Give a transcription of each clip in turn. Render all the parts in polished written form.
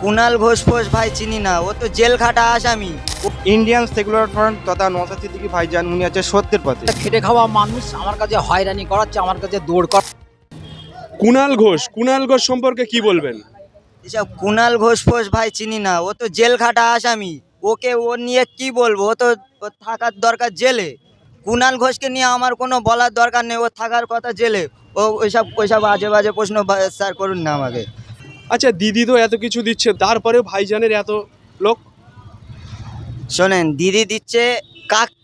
কুনাল ঘোষ ফোষ ভাই চিনি না, ও তো জেল খাটা আসামি। ইন্ডিয়ান সেকুলার ফ্রন্ট তথা নওশাদ সিদ্দিকী ভাইজান উনি আছে সত্যের পথে। খেটে খাওয়া মানুষ আমার কাছে হয়রানি করাচ্ছে, আমার কাছে দৌড় কর। কুনাল ঘোষ সম্পর্কে কি বলবেন? এসব কুনাল ঘোষ ফোষ ভাই চিনি না, ও তো জেল খাটা আসামি। ওকে ও নিয়ে কি বলবো, ও তো ও থাকার দরকার জেলে। কুনাল ঘোষকে নিয়ে আমার কোনো বলার দরকার নেই, ও থাকার কথা জেলে। ও ওইসব আজে বাজে প্রশ্ন স্যার করুন না আমাকে। আচ্ছা, দিদি তো এত কিছু দিচ্ছে, তারপরেও ভাইজানের এত লোক। শোনেন, দিদি দিচ্ছে,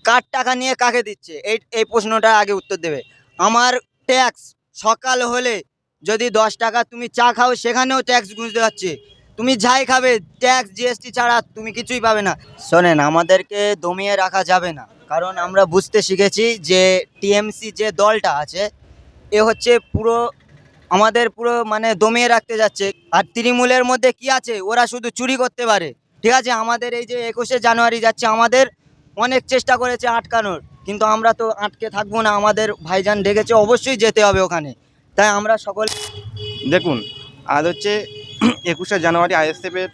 কার টাকা নিয়ে কাকে দিচ্ছে, এই প্রশ্নটা আগে উত্তর দেবে। আমার ট্যাক্স সকাল হলে যদি 10 টাকা তুমি চা খাও, সেখানেও ট্যাক্স গুঁজতে হচ্ছে। তুমি যাই খাবে, ট্যাক্স জিএসটি ছাড়া তুমি কিছুই পাবে না। শোনেন, আমাদেরকে দমিয়ে রাখা যাবে না, কারণ আমরা বুঝতে শিখেছি যে টিএমসি যে দলটা আছে, এ হচ্ছে আমাদের পুরো মানে দমিয়ে রাখতে যাচ্ছে। আর তৃণমূলের মধ্যে কি আছে, ওরা শুধু চুরি করতে পারে। ঠিক আছে, আমাদের এই যে 21শে জানুয়ারি যাচ্ছে, আমাদের অনেক চেষ্টা করেছে আটকানোর, কিন্তু আমরা তো আটকে থাকবো না। আমাদের ভাইজান ডেকেছে, অবশ্যই যেতে হবে ওখানে। তাই আমরা সকল দেখুন, আজ হচ্ছে 21শে জানুয়ারি আইএসএফের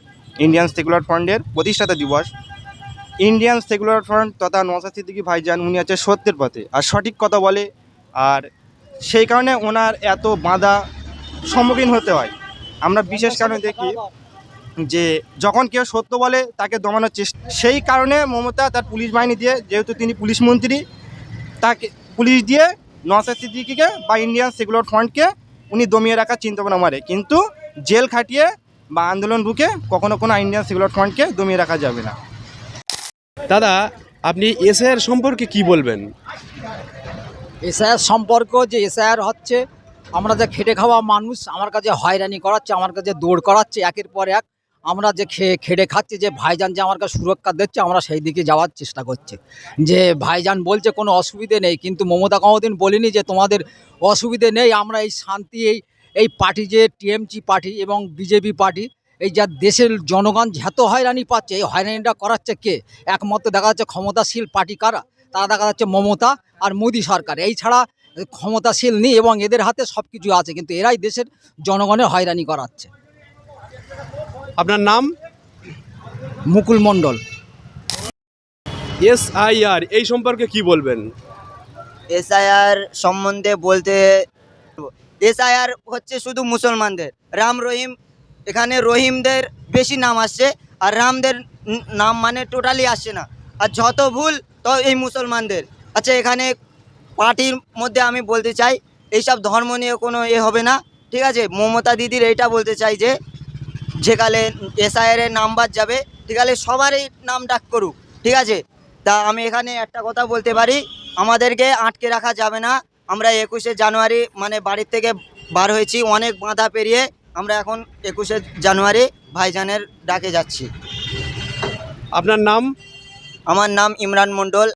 ইন্ডিয়ান সেকুলার ফ্রন্টের প্রতিষ্ঠাতা দিবস। ইন্ডিয়ান সেকুলার ফ্রন্ট তথা নওশাদ সিদ্দিকী ভাইজান উনি আছে সত্যের পথে আর সঠিক কথা বলে, আর সেই কারণে ওনার এত বাধা সম্মুখীন হতে হয়। আমরা বিশেষ কারণে দেখি যে যখন কেউ সত্য বলে তাকে দমানোর চেষ্টা, সেই কারণে মমতা তার পুলিশ বাহিনী দিয়ে, যেহেতু তিনি পুলিশ মন্ত্রী, তাকে পুলিশ দিয়ে নওশাদ সিদ্দিকীকে বা ইন্ডিয়ান সেকুলার ফ্রন্টকে উনি দমিয়ে রাখার চিন্তাভাবনা মারে, কিন্তু জেল খাটিয়ে বা আন্দোলন রুখে কখনো কোনো ইন্ডিয়ান সেকুলার ফ্রন্টকে দমিয়ে রাখা যাবে না। দাদা, আপনি এসআইআর সম্পর্কে কি বলবেন? এসআইআর সম্পর্ক যে এসআইআর হচ্ছে, আমরা যে খেটে খাওয়া মানুষ আমার কাছে হয়রানি করাচ্ছে, আমার কাছে দৌড় করাচ্ছে একের পর এক। আমরা যে খেটে খাচ্ছি, যে ভাইজান যে আমার কাছে সুরক্ষা দিচ্ছে, আমরা সেই দিকে যাওয়ার চেষ্টা করছি। যে ভাইজান বলছে কোনো অসুবিধে নেই, কিন্তু মমতা কোনোদিন বলিনি যে তোমাদের অসুবিধে নেই। আমরা এই শান্তি, এই পার্টি যে টিএমসি পার্টি এবং বিজেপি পার্টি, এই যা দেশের জনগণ যত হয়রানি পাচ্ছে, এই হয়রানিটা করাচ্ছে কে? একমাত্র দেখা যাচ্ছে ক্ষমতাশীল পার্টি কারা, তারা দেখা যাচ্ছে মমতা আর মোদী সরকার। এই ছাড়া ক্ষমতাশীল নেই, এবং এদের হাতে সব কিছু আছে, কিন্তু এরাই দেশের জনগণের হয়রানি করাচ্ছে। আপনার নাম? মুকুল মণ্ডল। এসআইআর এই সম্পর্কে কি বলবেন? এসআইআর সম্বন্ধে বলতে, এসআইআর হচ্ছে শুধু মুসলমানদের। রাম রহিম, এখানে রহিমদের বেশি নাম আসছে, আর রামদের নাম মানে টোটালি আসছে না। আর যত ভুল তো এই মুসলমানদের। আচ্ছা, এখানে পার্টির মধ্যে আমি বলতে চাই, এইসব ধর্ম নিয়ে কোনো হবে না। ঠিক আছে, মমতা দিদির এইটা বলতে চাই যে যেকালে এসআইআর এর নাম বাদ যাবে, ঠিক আছে, সবারই নাম ডাক করুক। ঠিক আছে, তা আমি এখানে একটা কথা বলতে পারি, আমাদেরকে আটকে রাখা যাবে না। আমরা 21শে জানুয়ারি মানে বাড়ির থেকে বার হয়েছি, অনেক বাধা পেরিয়ে আমরা এখন 21শে জানুয়ারি ভাইজানের ডাকে যাচ্ছি। আপনার নাম? আমার নাম ইমরান মণ্ডল।